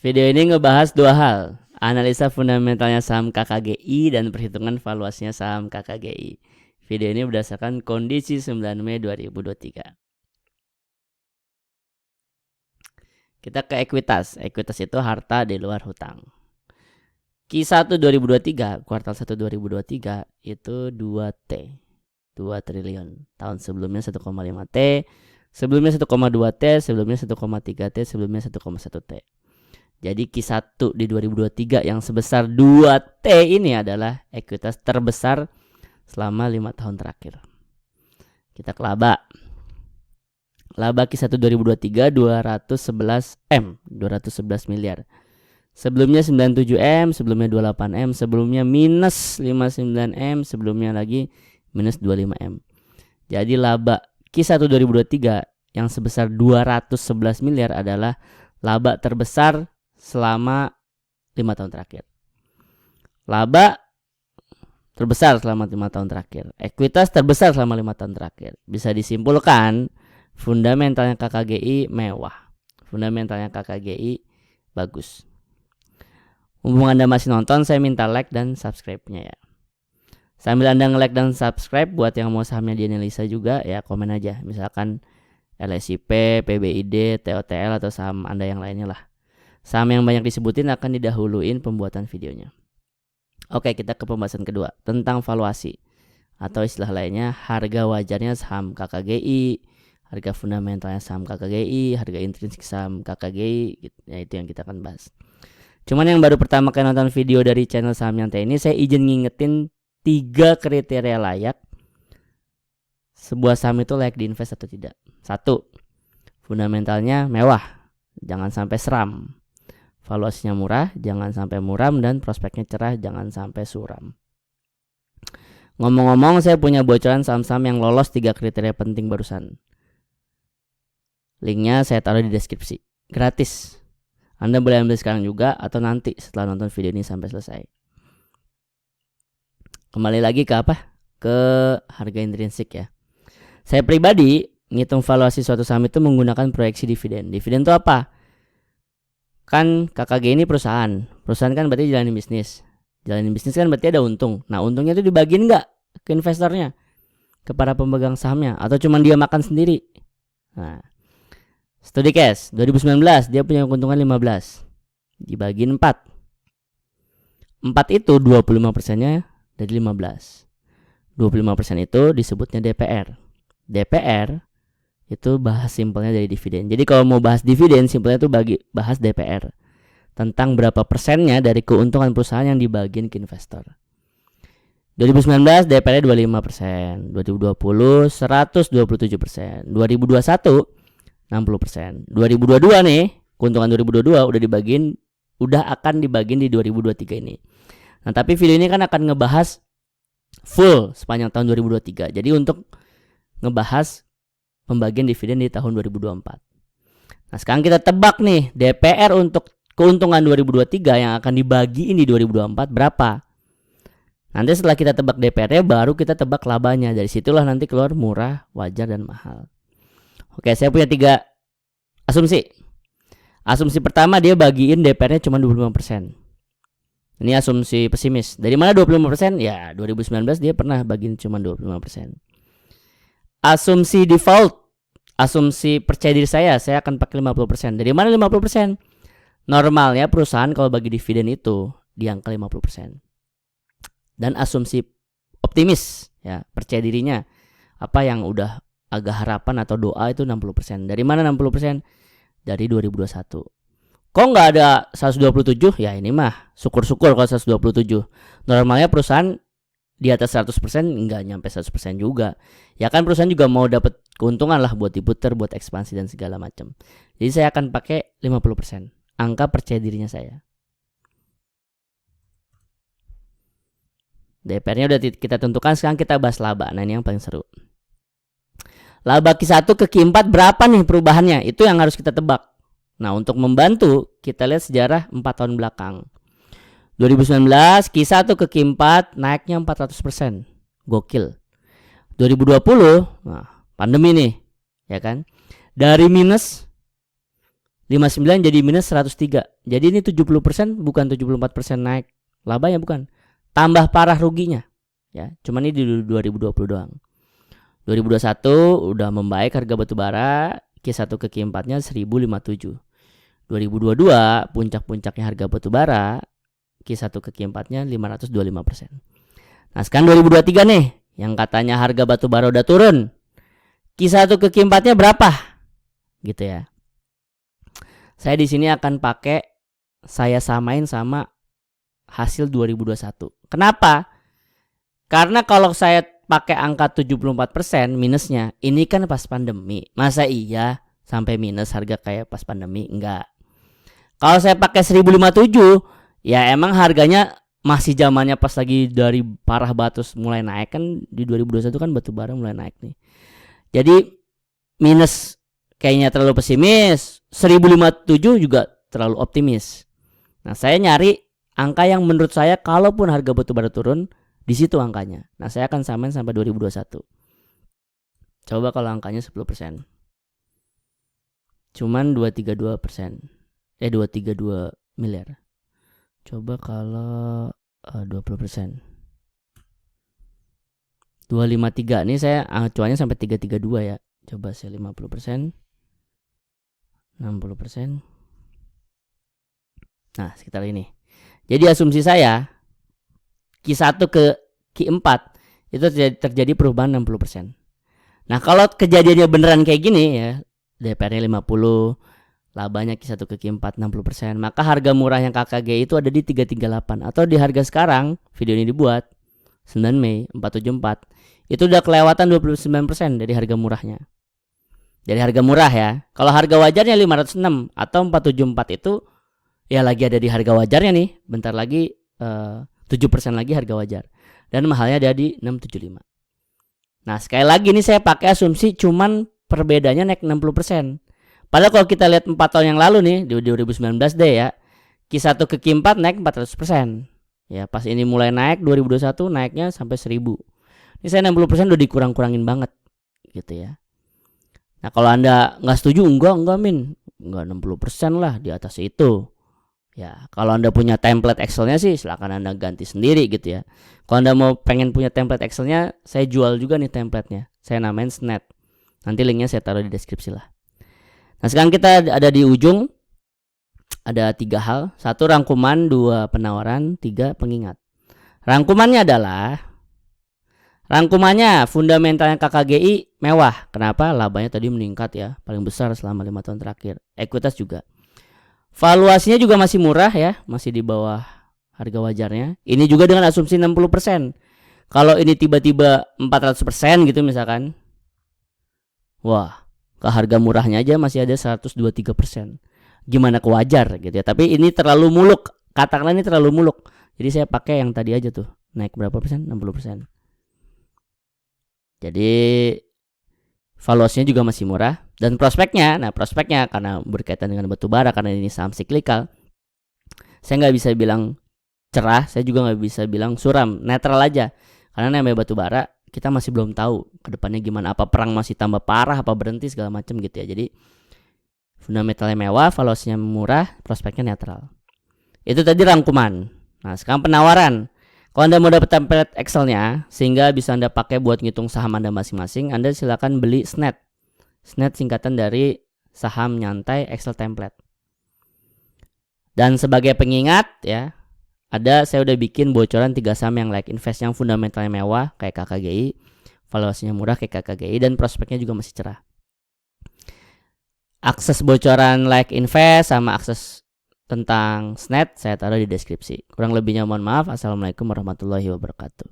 Video ini ngebahas dua hal, analisa fundamentalnya saham KKGI dan perhitungan valuasinya saham KKGI. Video ini berdasarkan kondisi 9 Mei 2023. Kita ke ekuitas. Ekuitas itu harta di luar hutang. Q1 2023, kuartal 1 2023 itu 2T. 2 triliun. Tahun sebelumnya 1,5T, sebelumnya 1,2T, sebelumnya 1,3T, sebelumnya 1,1T. Jadi Q1 di 2023 yang sebesar 2T ini adalah ekuitas terbesar selama 5 tahun terakhir. Kita ke laba. Laba Q1 2023 211 M, 211 miliar. Sebelumnya 97 M, sebelumnya 28 M, sebelumnya minus 59 M, sebelumnya lagi minus 25 M. Jadi laba Q1 2023 yang sebesar 211 miliar adalah laba terbesar selama 5 tahun terakhir. Laba terbesar selama 5 tahun terakhir. Ekuitas terbesar selama 5 tahun terakhir. Bisa disimpulkan fundamentalnya KKGI mewah. Fundamentalnya KKGI bagus. Mumpung Anda masih nonton, saya minta like dan subscribe-nya ya. Sambil Anda nge-like dan subscribe, buat yang mau sahamnya dianalisa juga ya komen aja. Misalkan LSIP, PBID, TOTL atau saham Anda yang lainnya lah. Saham yang banyak disebutin akan didahuluin pembuatan videonya. Oke, kita ke pembahasan kedua tentang valuasi atau istilah lainnya harga wajarnya saham KKGI, harga fundamentalnya saham KKGI, harga intrinsik saham KKGI gitu. Ya, itu yang kita akan bahas. Cuman yang baru pertama kali nonton video dari channel Saham Nyantai ini, saya izin ngingetin 3 kriteria layak sebuah saham itu layak diinvest atau tidak. 1. Fundamentalnya mewah, jangan sampai seram. Valuasinya murah, jangan sampai muram, dan prospeknya cerah, jangan sampai suram. Ngomong-ngomong, saya punya bocoran saham-saham yang lolos 3 kriteria penting barusan. Linknya saya taruh di deskripsi. Gratis. Anda boleh ambil sekarang juga atau nanti setelah nonton video ini sampai selesai. Kembali lagi ke apa? Ke harga intrinsik ya. Saya pribadi ngitung valuasi suatu saham itu menggunakan proyeksi dividen. Dividen itu apa? Kan KKG ini perusahaan. Perusahaan kan berarti jalanin bisnis. Jalanin bisnis kan berarti ada untung. Nah, untungnya itu dibagiin nggak ke investornya? Ke para pemegang sahamnya? Atau cuma dia makan sendiri? Nah, studi case 2019 dia punya keuntungan 15. Dibagiin 4. 4 itu 25%-nya dari 15. 25% itu disebutnya DPR. DPR itu bahas simpelnya dari dividen. Jadi kalau mau bahas dividen, simpelnya itu bahas DPR. Tentang berapa persennya dari keuntungan perusahaan yang dibagiin ke investor. 2019 DPR-nya 25%, 2020 127%, 2021 60%. 2022 nih, keuntungan 2022 udah akan dibagiin di 2023 ini. Nah, tapi video ini kan akan ngebahas full sepanjang tahun 2023. Jadi untuk ngebahas pembagian dividen di tahun 2024. Nah, sekarang kita tebak nih DPR untuk keuntungan 2023 yang akan dibagiin di 2024 berapa. Nanti setelah kita tebak DPR-nya baru kita tebak labanya. Dari situlah nanti keluar murah, wajar, dan mahal. Oke, saya punya 3 asumsi. Asumsi pertama, dia bagiin DPR-nya cuma 25%. Ini asumsi pesimis. Dari mana 25%? Ya, 2019 dia pernah bagiin cuma 25%. Asumsi default, asumsi percaya diri saya akan pakai 50%. Dari mana 50%? Normalnya perusahaan kalau bagi dividen itu di angka 50%. Dan asumsi optimis, ya, percaya dirinya, apa yang udah agak harapan atau doa itu 60%. Dari mana 60%? Dari 2021. Kok nggak ada 127? Ya ini mah syukur-syukur kalau 127. Normalnya perusahaan di atas 100% nggak nyampe 100% juga. Ya kan perusahaan juga mau dapat keuntungan lah buat diputer, buat ekspansi dan segala macam. Jadi saya akan pakai 50%. Angka percaya dirinya saya. DPR-nya udah kita tentukan, sekarang kita bahas laba. Nah, ini yang paling seru. Laba Q1 ke Q4 berapa nih perubahannya? Itu yang harus kita tebak. Nah, untuk membantu kita lihat sejarah 4 tahun belakang. 2019 Q1 ke Q4 naiknya 400%. Gokil. 2020, nah, pandemi nih, ya kan? Dari minus 59 jadi minus 103. Jadi ini 70% bukan 74% naik labanya, bukan. Tambah parah ruginya. Ya, cuman ini di 2020 doang. 2021 udah membaik harga batu bara, Q1 ke Q4-nya 1057. 2022 puncak-puncaknya harga batu bara, Q1 ke Q4-nya 525%. Nah, sekarang 2023 nih, yang katanya harga batu bara udah turun. Q1 ke Q4-nya berapa? Gitu ya. Saya di sini akan saya samain sama hasil 2021. Kenapa? Karena kalau saya pakai angka 74% minusnya, ini kan pas pandemi. Masa iya sampai minus harga kayak pas pandemi? Enggak. Kalau saya pakai 1057, ya emang harganya masih zamannya pas lagi dari parah batu mulai naik kan, di 2021 kan batu bara mulai naik nih. Jadi minus kayaknya terlalu pesimis, 1057 juga terlalu optimis. Nah, saya nyari angka yang menurut saya kalaupun harga batu bara turun, di situ angkanya. Nah, saya akan samain sampai 2021. Coba kalau angkanya 10%. Cuman 232%. 232 miliar. Coba kalau 20%. 253. Ini saya acuannya sampai 332 ya. Coba saya 50%. 60%. Nah, sekitar ini. Jadi asumsi saya Q1 ke Q4 itu terjadi perubahan 60%. Nah, kalau kejadiannya beneran kayak gini ya, DPR-nya 50, labanya Q1 ke Q4 60%, maka harga murah yang KKG itu ada di 338, atau di harga sekarang video ini dibuat 9 Mei 474 itu udah kelewatan 29% dari harga murahnya. Dari harga murah ya. Kalau harga wajarnya 506 atau 474 itu ya lagi ada di harga wajarnya nih. Bentar lagi 7% lagi harga wajar. Dan mahalnya ada di 675. Nah, sekali lagi ini saya pakai asumsi cuman perbedaannya naik 60%. Padahal kalau kita lihat 4 tahun yang lalu nih, di 2019 deh ya, Q1 ke Q4 naik 400%. Ya, pas ini mulai naik 2021 naiknya sampai 1000. Ini saya 60% udah dikurang-kurangin banget gitu ya. Nah, kalau Anda nggak setuju, enggak Min, enggak 60% lah, di atas itu. Ya, kalau Anda punya template Excel-nya sih silakan Anda ganti sendiri gitu ya. Kalau Anda mau pengen punya template Excel-nya, saya jual juga nih template-nya. Saya namain SNET. Nanti linknya saya taruh di deskripsi lah. Nah, sekarang kita ada di ujung. Ada 3 hal. 1 rangkuman, 2 penawaran, 3 pengingat. Rangkumannya adalah fundamentalnya KKGI mewah. Kenapa? Labanya tadi meningkat ya, paling besar selama 5 tahun terakhir. Ekuitas juga. Valuasinya juga masih murah ya, masih di bawah harga wajarnya. Ini juga dengan asumsi 60%. Kalau ini tiba-tiba 400% gitu misalkan, wah, ke harga murahnya aja masih ada 123%. Gimana ke wajar gitu ya. Tapi ini terlalu muluk. Katakanlah ini terlalu muluk. Jadi saya pakai yang tadi aja tuh. Naik berapa persen? 60%. Jadi valuasinya juga masih murah. Dan prospeknya karena berkaitan dengan batu bara, karena ini saham siklikal, saya nggak bisa bilang cerah, saya juga nggak bisa bilang suram, netral aja. Karena namanya batu bara, kita masih belum tahu kedepannya gimana, apa perang masih tambah parah, apa berhenti segala macam gitu ya. Jadi fundamentalnya mewah, valuasinya murah, prospeknya netral. Itu tadi rangkuman. Nah, sekarang penawaran. Kalau Anda mau dapat template Excel-nya sehingga bisa Anda pakai buat ngitung saham Anda masing-masing, Anda silakan beli SNET. SNET singkatan dari saham nyantai Excel template. Dan sebagai pengingat ya, saya udah bikin bocoran 3 saham yang like invest, yang fundamentalnya mewah kayak KKGI, valuasinya murah kayak KKGI, dan prospeknya juga masih cerah. Akses bocoran like invest sama akses tentang SNET saya taruh di deskripsi. Kurang lebihnya mohon maaf. Assalamualaikum warahmatullahi wabarakatuh.